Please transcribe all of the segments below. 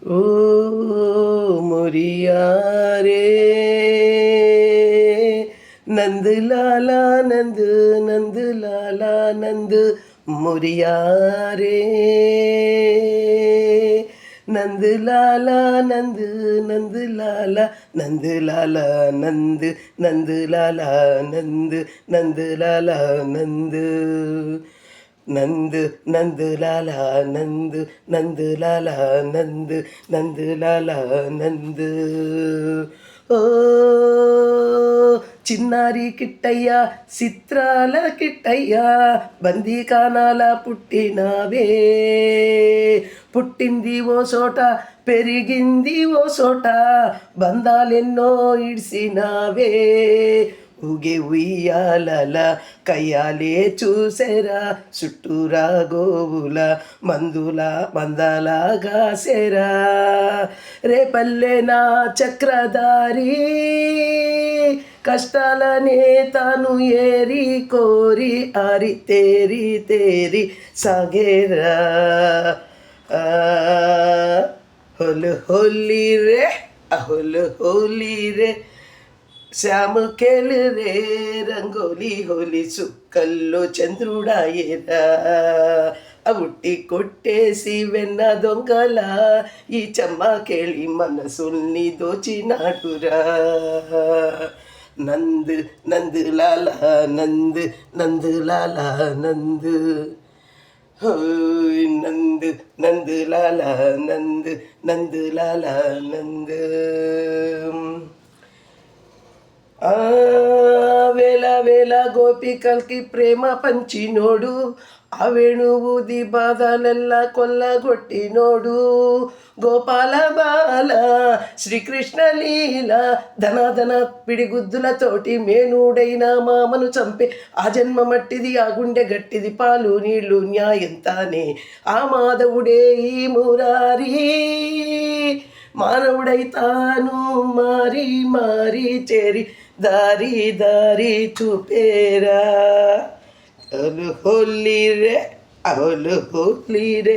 ఓ మురియా రే నందులాలా నందు నందులాలా నందు మురియా రే నందులాలా నందు నందులాలా నందులాలా నందు నందులాలా నందు నందులాలా నందు నందు నందులాల నందు నందులాల నందు నందులాల నందు ఓ చిన్నారి కిట్టయ్య చిత్రాల కిట్టయ్య బందీకానాల పుట్టినావే పుట్టింది ఓ చోట పెరిగింది ఓ చోట బంధాలెన్నో ఇడిసినావే ఊగే ఉయ్యాలల కయ్యాలే చూసేరా చుట్టూరా గోవుల మందలాగా సేరా రేపల్లె నా చక్రధారి కష్టాలనే తాను ఏరి కోరి ఆరి తేరి సాగేరా హోలు హోలీ రే అహోలు హోలీ రే శ్యాము కేలు రే రంగోలి హోలీ సుక్కల్లో చంద్రుడాయేరా ఉట్టి కొట్టేసి వెన్న దొంగల ఈ చెమ్మకేళి మనసుల్ని దోచినాడురా నందు నందులాల నందు నందులాల నందు హోయ్ నందు నందులాల నందు నందులాల నందు వేల వేల గోపికల్కి ప్రేమ పంచినోడు ఆ వేణువుది బాధలెల్లా కొల్లగొట్టినోడు గోపాల బాల శ్రీకృష్ణ లీల ధన పిడిగుద్దులతోటి మేనుడైన మామను చంపే ఆ జన్మ మట్టిది ఆ గుండె గట్టిది పాలు నీళ్లు న్యాయంతానే ఆ మాధవుడే ఈ మురారి మానవుడైతాను మారి చేరి దారి చూపేరా అలు హోలీ రే అహోలు హోలీ రే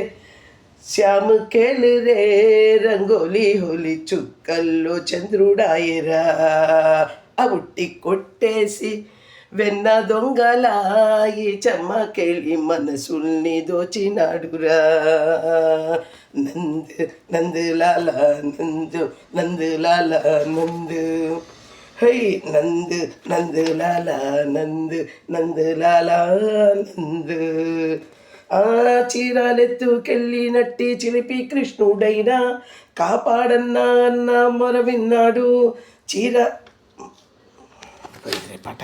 శ్యాము కేలు రే రంగోలి హోలీ చుక్కల్లో చంద్రుడాయరా ఆ ఉట్టి కొట్టేసి వెన్న దొంగలాయి చెమ్మకెళ్ళి మనసుల్ని దోచినాడురా నందు నందులాల నందు నందులాల నందు హై నందు నందులాల నందు నందులాల నందు ఆ చీరాలెత్తుకెళ్ళినట్టి చిలిపి కృష్ణుడైనా కాపాడన్నా అన్న మొర విన్నాడు చీర పాట